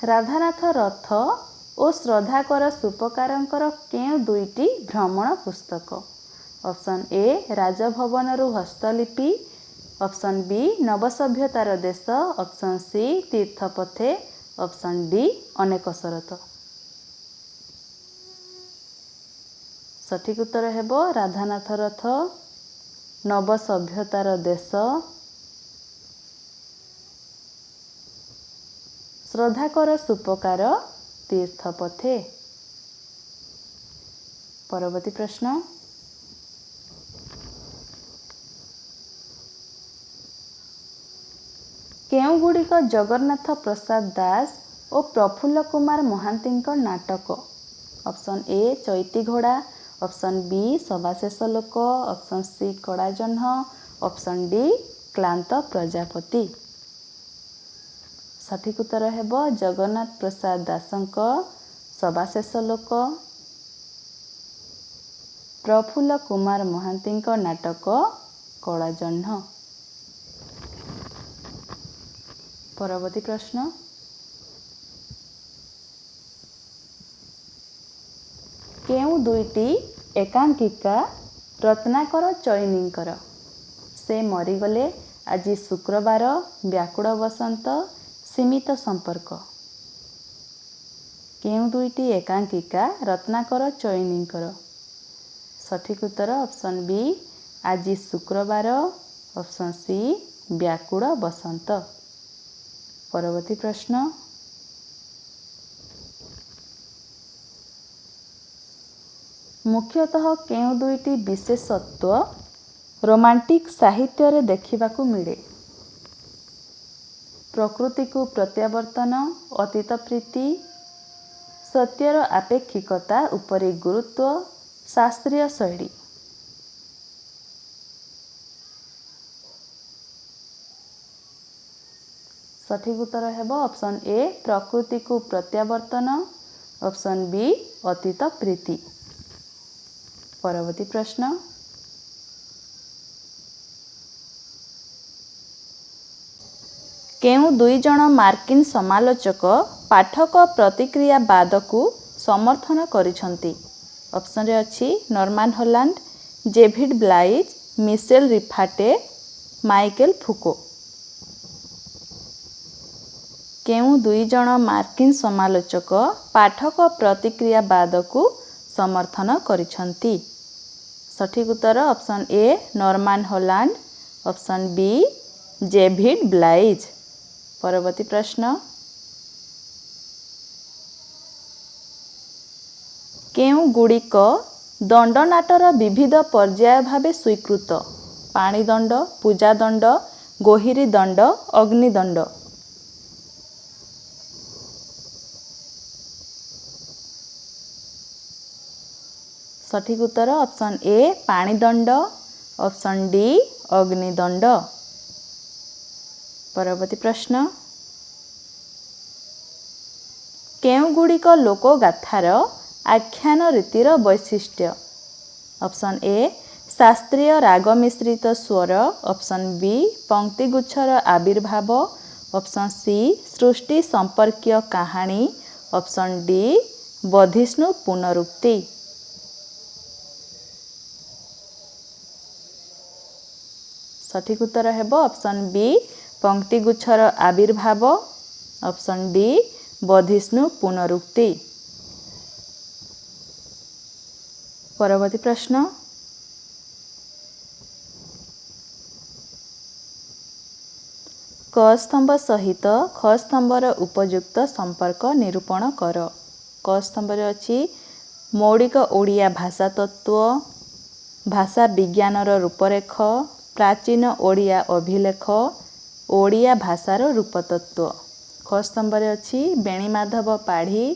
राधानाथ रथ और श्रद्धाकर सुपकारंकर केउं दुईटी भ्रमण पुस्तक ऑप्शन ए राजभवनरु हस्तलिपि ऑप्शन बी नवसभ्यतार देश ऑप्शन सी तीर्थपथे ऑप्शन डी अनेक शरत। सठिक उत्तर हेबो राधानाथ रथ नवसभ्यतार देश श्रद्धाकर सुपकार तीर्थपथे। परवर्ती प्रश्न केउं गुड़िक जगन्नाथ प्रसाद दास और प्रफुल्ल कुमार महांती नाटक ऑप्शन ए चैती घोड़ा ऑप्शन बी सभाशेष लोक ऑप्शन सी कड़ा जह्न ऑप्शन डी क्लांत प्रजापति। सठिक उत्तर हेबो जगन्नाथ प्रसाद दासंक सभाशेष लोक प्रफुल्ल कुमार महांती नाटक कड़ा जह्न। परवर्ती प्रश्न केउं दुईटी एकांकिका रत्नाकर चयनींकर से मरीगले आज शुक्रवार व्याकुड़ बसंत सीमित संपर्क केउं दुईटी एकांकिका रत्नाकर चयनींकर सठिक उत्तर ऑप्शन बी आज शुक्रवार ऑप्शन सी व्याकुड़ बसंत। परवर्ती प्रश्न मुख्यतः केउं दुईटी विशेषत्व रोमांटिक साहित्य रे देखिबाकू मिले प्रकृति को प्रत्यावर्तन अतीत प्रीति सत्यर आपेक्षिकता उपरि गुरुत्व शास्त्रीय शैली। सठिक उत्तर हेबो ऑप्शन ए प्रकृति को प्रत्यावर्तन ऑप्शन बी अतीत प्रीति। परवर्ती प्रश्न केउं दुई जण मार्किन समालोचक पाठक प्रतिक्रियावाद को समर्थन करिसंती ऑप्शन रे अछि नॉर्मान हॉलैंड जेभिड ब्लाइज मिशेल रिफाटे माइकेल फुको। केउं दुई जण मार्किन समालोचक पाठक प्रतिक्रियावाद को समर्थन करिसंती सठिक उत्तर option A Norman Holland option B David Bleich. परवर्ती प्रश्न केउं गुड़िक दंडनाटर विविध पर्याय भावे स्वीकृत पाणीदंड पूजादंड गोहिरी दंड अग्निदंड। सठिक उत्तर ऑप्शन ए पाणीदंड ऑप्शन डी अग्निदंड। परवर्ती प्रश्न केउं गुड़िक लोकगाथार आख्यान रीतिर वैशिष्ट्य ऑप्शन ए शास्त्रीय राग मिश्रित स्वर ऑप्शन बी पंक्तिगुच्छर आविर्भाव ऑप्शन सी सृष्टि संपर्कीय कहानी ऑप्शन डी बोधिष्णु पुनरुक्ति। सठिक उत्तर हेबो ऑप्शन बी पंक्तिगुच्छर आविर्भाव। ऑप्शन डी बोधिष्णु पुनरुक्ति। परवर्ती प्रश्न क स्तंभ सहित ख स्तंभर उपयुक्त संपर्क निरूपण कर। क स्तंभ अच्छी मौलिक ओडिया भाषा तत्व, भाषा विज्ञानर रूपरेख, प्राचीन ओडिया अभिलेख, ओडिया भाषार रूपतत्व। ख स्तंभ अच्छी बेणीमाधव पाढ़ी,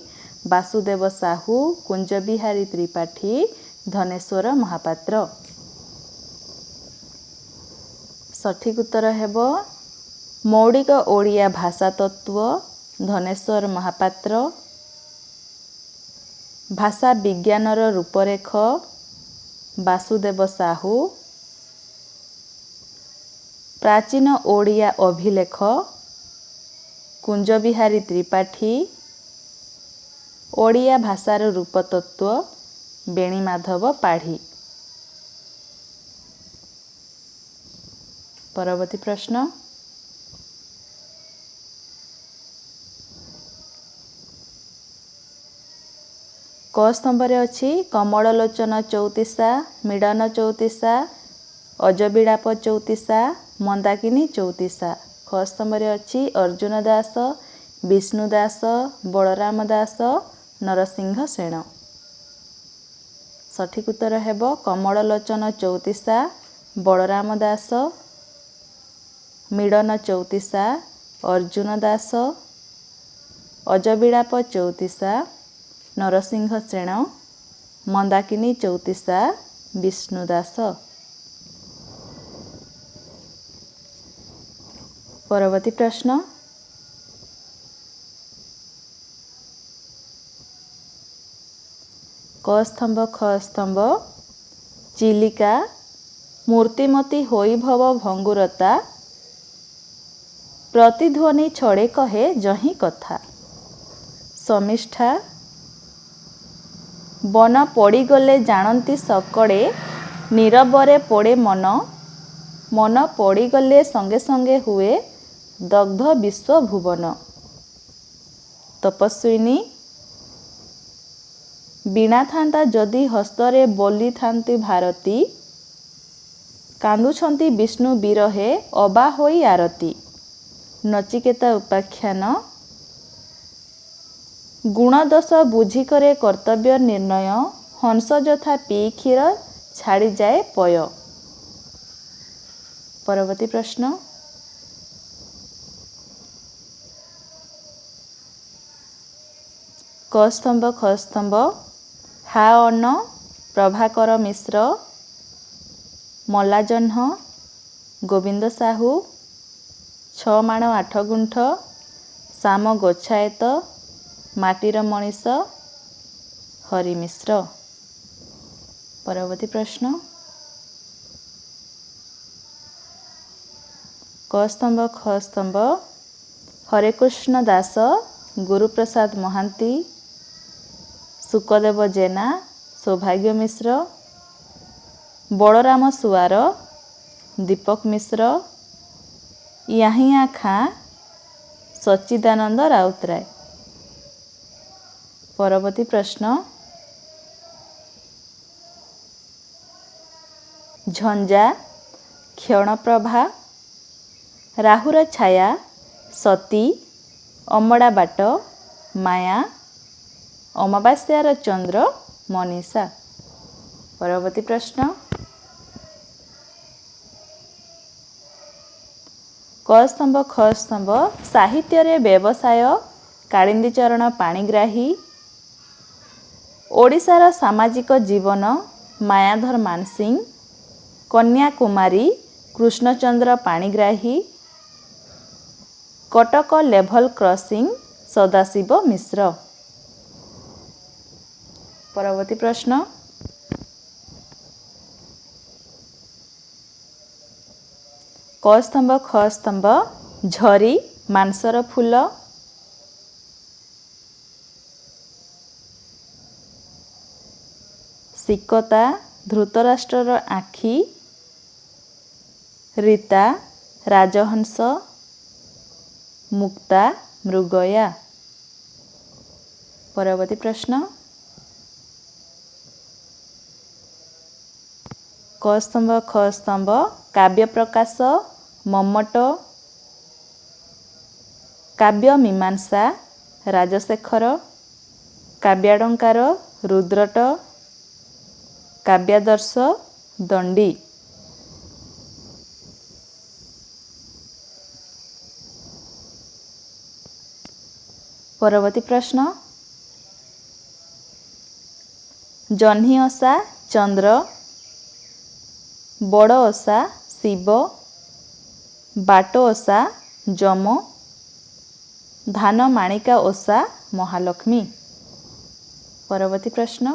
वासुदेव साहू, कुंजबिहारी त्रिपाठी, धनेश्वर महापात्र। सठिक उत्तर हेब मौलिक ओडिया भाषा तत्व धनेश्वर महापात्र, भाषा विज्ञानर रूपरेख वासुदेव साहू, प्राचीन ओडिया अभिलेख कुंजबिहारी त्रिपाठी, ओडिया भाषार रूपतत्व बेणीमाधव पाढ़ी। परवर्ती प्रश्न क स्तंभ अच्छी कमललोचन चौतीसा, मिलन चौतीसा, अजबिड़ाप चौतीसा, मंदाकिनी चौतीसा। ख स्तंभ अच्छी अर्जुन दास, विष्णु दास, बलराम दास, नरसिंह सेन। सठिक उत्तर हेब कमललोचन चौतीसा, बलराम दास, मिलन चौतीसा, अर्जुन दास, अजबिड़ाप चौतीसा, नरसिंह सेन, मंदाकिनी चौतीसा, विष्णु दास। परवर्ती प्रश्न क स्तंभ ख स्तंभ चिलिका, मूर्तिमती होई भव भंगुरता, प्रतिध्वनि छड़े कहे जही कथा, समिष्ठा, बन पड़ीगले जानती सकड़े, नीरबरे पड़े मन, मन पड़ीगले संगे संगे हुए दग्ध विश्व भुवन, तपस्विनी, बीणा थांता जदि हस्तरे बोली थांती भारती, कांदुछंती विष्णु बिरहे अबा होई आरती, नचिकेता उपाख्यान, गुणदोष बुझी करे कर्तव्य निर्णय, हंस जथा पी क्षीर छाड़ी जाए पय। परवर्ती प्रश्न क स्तंभ ख स्तंभ हा अन्न, प्रभाकर मिश्र, मल्लाजह्न, गोविंद साहू, छ माण आठ गुंठ, श्याम गोच्छायत, माटीर मनीष, हरि मिश्र। परवर्ती प्रश्न क स्तंभ ख स्तंभ हरे कृष्ण दास, गुरुप्रसाद महांती, सुकदेव जेना, सौभाग्य मिश्र, बलराम सुआर, दीपक मिश्र, याहिया खां, सच्चिदानंद राउतराय। परवर्ती प्रश्न झंझा, क्षणप्रभा, राहुर छाया, सती, अमड़ा बाट, माया, अमावास्यार चंद्र, मनीषा। परवर्ती प्रश्न क स्तंभ ख स्तंभ साहित्य रे व्यवसाय, कालिंदी चरण पाणिग्राही, ओडिशार सामाजिक जीवन, मायाधर मानसिंह, कन्याकुमारी, कृष्णचंद्र पाणिग्राही, कटक लेभल क्रॉसिंग, सदाशिव मिश्र। परवर्ती प्रश्न क स्तंभ ख स्तंभ झरी, मानसर फूल, सिकता, धृतराष्ट्रर आखि, रीता, राजहंस, ମୁକ୍ତା ମୃଗୟା। ପରବର୍ତ୍ତୀ ପ୍ରଶ୍ନ କ ସ୍ତମ୍ଭ ଖ ସ୍ତମ୍ଭ କାବ୍ୟ ପ୍ରକାଶ ମମ୍ମଟ କାବ୍ୟ ମୀମାଂସା ରାଜଶେଖର କାବ୍ୟାଳଙ୍କାର ରୁଦ୍ରଟ କାବ୍ୟାଦର୍ଶ ଦଣ୍ଡୀ। ପରବର୍ତ୍ତୀ ପ୍ରଶ୍ନ ଜହ୍ନି ଓଷା ଚନ୍ଦ୍ର ବଡ଼ ଓଷା ଶିବ ବାଟ ଓଷା ଯମ ଧାନ ମାଣିକା ଓଷା ମହାଲକ୍ଷ୍ମୀ। ପରବର୍ତ୍ତୀ ପ୍ରଶ୍ନ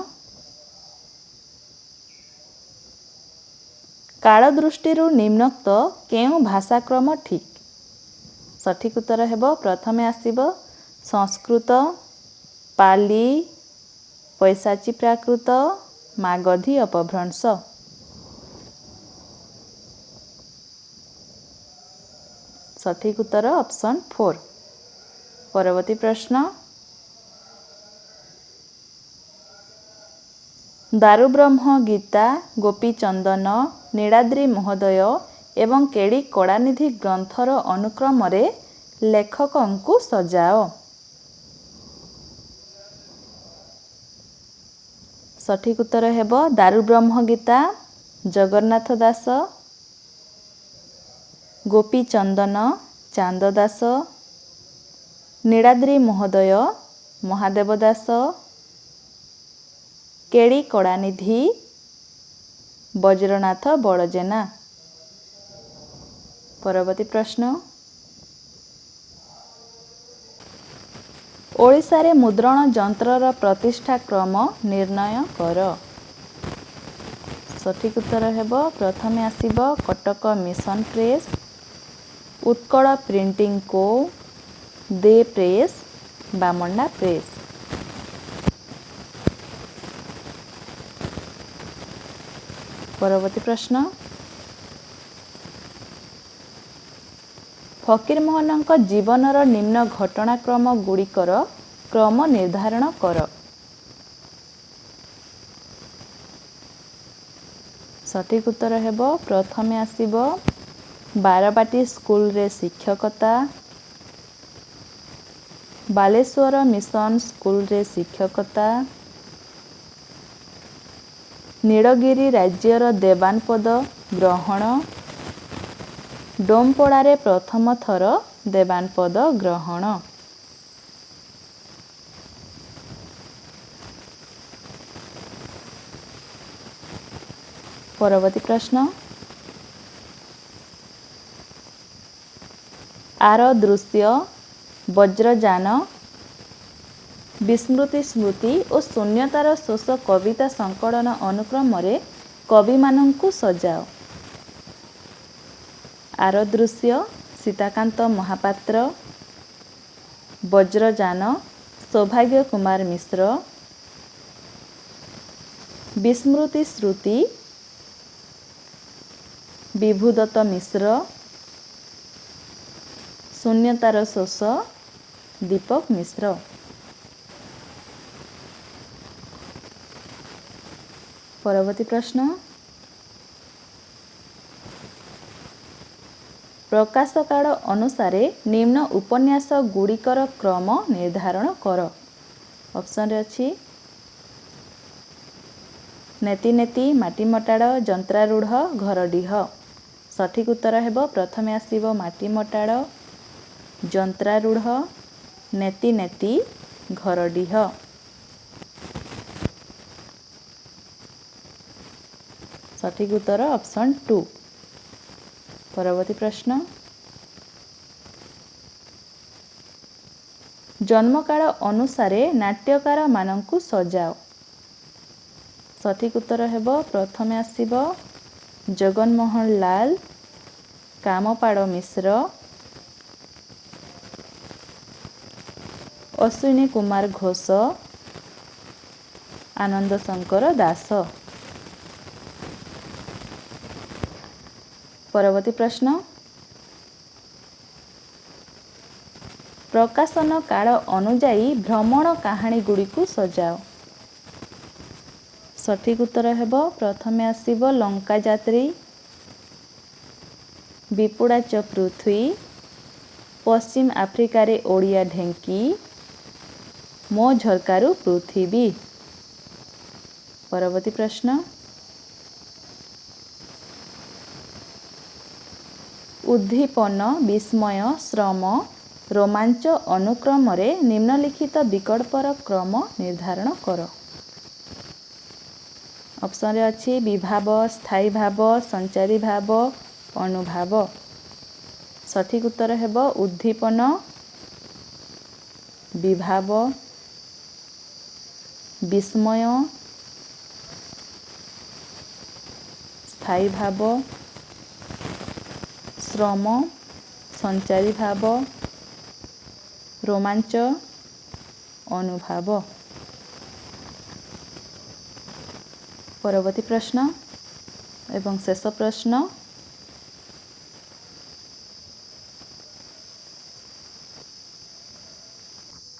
କାଳ ଦୃଷ୍ଟିରୁ ନିମ୍ନୋକ୍ତ କେଉଁ ଭାଷାକ୍ରମ ଠିକ୍? ସଠିକ୍ ଉତ୍ତର ହେବ ପ୍ରଥମେ ଆସିବ ସଂସ୍କୃତ ପାଲି ପୈଶାଚୀ ପ୍ରାକୃତ ମାଗଧୀ ଅପଭ୍ରଂଶ। ସଠିକ୍ ଉତ୍ତର ଅପସନ୍ 4। ପରବର୍ତ୍ତୀ ପ୍ରଶ୍ନ ଦାରୁବ୍ରହ୍ମ ଗୀତା ଗୋପୀଚନ୍ଦନ ନୀଳାଦ୍ରି ମହୋଦୟ ଏବଂ କେଡ଼ି କଳାନିଧି ଗ୍ରନ୍ଥର ଅନୁକ୍ରମରେ ଲେଖକଙ୍କୁ ସଜାଅ। ସଠିକ୍ ଉତ୍ତର ହେବ ଦାରୁବ୍ରହ୍ମ ଗୀତା ଜଗନ୍ନାଥ ଦାସ ଗୋପୀଚନ୍ଦନ ଚାନ୍ଦ ଦାସ ନୀଳାଦ୍ରି ମହୋଦୟ ମହାଦେବ ଦାସ କେଡ଼ି କଳାନିଧି ବଜ୍ରନାଥ ବଡ଼ଜେନା। ପରବର୍ତ୍ତୀ ପ୍ରଶ୍ନ ଓଡ଼ିଶାରେ ମୁଦ୍ରଣ ଯନ୍ତ୍ରର ପ୍ରତିଷ୍ଠା କ୍ରମ ନିର୍ଣ୍ଣୟ କର। ସଠିକ୍ ଉତ୍ତର ହେବ ପ୍ରଥମେ ଆସିବ Cuttack mission press Utkal printing co ଦେ ପ୍ରେସ୍ ବାମଣ୍ଡା ପ୍ରେସ୍। ପରବର୍ତ୍ତୀ ପ୍ରଶ୍ନ ଫକୀରମୋହନଙ୍କ ଜୀବନର ନିମ୍ନ ଘଟଣାକ୍ରମ ଗୁଡ଼ିକର କ୍ରମ ନିର୍ଦ୍ଧାରଣ କର। ସଠିକ୍ ଉତ୍ତର ହେବ ପ୍ରଥମେ ଆସିବ ବାରବାଟୀ ସ୍କୁଲରେ ଶିକ୍ଷକତା ବାଲେଶ୍ୱର ମିଶନ ସ୍କୁଲରେ ଶିକ୍ଷକତା ନୀଳଗିରି ରାଜ୍ୟର ଦେବାନ ପଦ ଗ୍ରହଣ ଡୋମପଡ଼ାରେ ପ୍ରଥମ ଥର ଦେବାନ ପଦ ଗ୍ରହଣ। ପରବର୍ତ୍ତୀ ପ୍ରଶ୍ନ ଆର ଦୃଶ୍ୟ ବଜ୍ରଯାନ ବିସ୍ମୃତି ସ୍ମୃତି ଓ ଶୂନ୍ୟତାର ଶୋଷ କବିତା ସଂକଳନ ଅନୁକ୍ରମରେ କବିମାନଙ୍କୁ ସଜାଅ। ଆର ଦୃଶ୍ୟ ସୀତାକାନ୍ତ ମହାପାତ୍ର ବଜ୍ରଯାନ ସୌଭାଗ୍ୟ କୁମାର ମିଶ୍ର ବିସ୍ମୃତି ଶ୍ରୁତି ବିଭୁଦତ୍ତ ମିଶ୍ର ଶୂନ୍ୟତାର ଶୋଷ ଦୀପକ ମିଶ୍ର। ପରବର୍ତ୍ତୀ ପ୍ରଶ୍ନ ପ୍ରକାଶ କାଳ ଅନୁସାରେ ନିମ୍ନ ଉପନ୍ୟାସ ଗୁଡ଼ିକର କ୍ରମ ନିର୍ଦ୍ଧାରଣ କର। ଅପସନରେ ଅଛି ନେତି ନେତି ମାଟି ମଟାଳ ଯନ୍ତ୍ରାରୂଢ଼ ଘରଡିହ। ସଠିକ୍ ଉତ୍ତର ହେବ ପ୍ରଥମେ ଆସିବ ମାଟି ମଟାଳ ଯନ୍ତ୍ରାରୂଢ଼ ନେତି ନେତି ଘରଡିହ। ସଠିକ୍ ଉତ୍ତର ଅପସନ୍ 2। ପରବର୍ତ୍ତୀ ପ୍ରଶ୍ନ ଜନ୍ମକାଳ ଅନୁସାରେ ନାଟ୍ୟକାରମାନଙ୍କୁ ସଜାଅ। ସଠିକ୍ ଉତ୍ତର ହେବ ପ୍ରଥମେ ଆସିବ ଜଗନମୋହନ ଲାଲ କାମପାଡ଼ ମିଶ୍ର ଅଶ୍ୱିନୀ କୁମାର ଘୋଷ ଆନନ୍ଦ ଶଙ୍କର ଦାସ। ପରବର୍ତ୍ତୀ ପ୍ରଶ୍ନ प्रकाशन काल अनुजाई भ्रमण कहानी गुड़िक सजाओ। सठिक उत्तर हेब प्रथमे आसीबो लंका यात्री, विपुड़ाच पृथ्वी, पश्चिम आफ्रिकार ओडिया ढेंकी, मो झरकारु पृथ्वी। परवर्ती प्रश्न उद्दीपन, विस्मय, श्रम, रोमांच अनुक्रम रे निम्नलिखित विकल्पर क्रम निर्धारण कर। ऑप्शन रे अछि विभाव, स्थायी भाव, संचारी भाव, अनुभाव। सठिक उत्तर हेब उद्दीपन, विभाव, विस्मय, स्थायी भाव, श्रम, संचारी भाव, रोमांच, अनुभाव। परवर्ती प्रश्न एवं शेष प्रश्न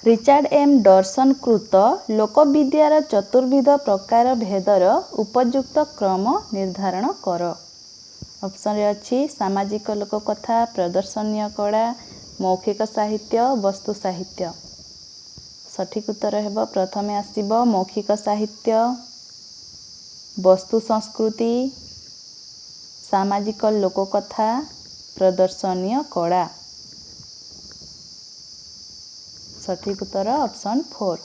रिचार्ड एम डॉर्सन कृत लोकविद्यार चतुर्विध प्रकार भेदर उपयुक्त क्रम निर्धारण कर। ऑप्शन रे अछि सामाजिक लोककथा, प्रदर्शनीय कला, मौखिक साहित्य, वस्तु साहित्य। सठिक उत्तर हेब प्रथमे आसीबो मौखिक साहित्य, वस्तु संस्कृति, सामाजिक लोककथा, प्रदर्शनीय कला। सठिक उत्तर ऑप्शन 4।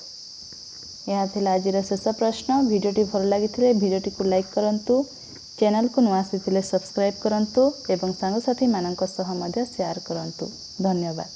यह थिला आजिर शेष प्रश्न। वीडियोटी भल लगी वीडियोटी को लाइक करंतु, चैनल को नुआ आसीथिले सब्सक्राइब करंतु एवं सांगसाथी मानक सह मध्य शेयर करंतु। धन्यवाद।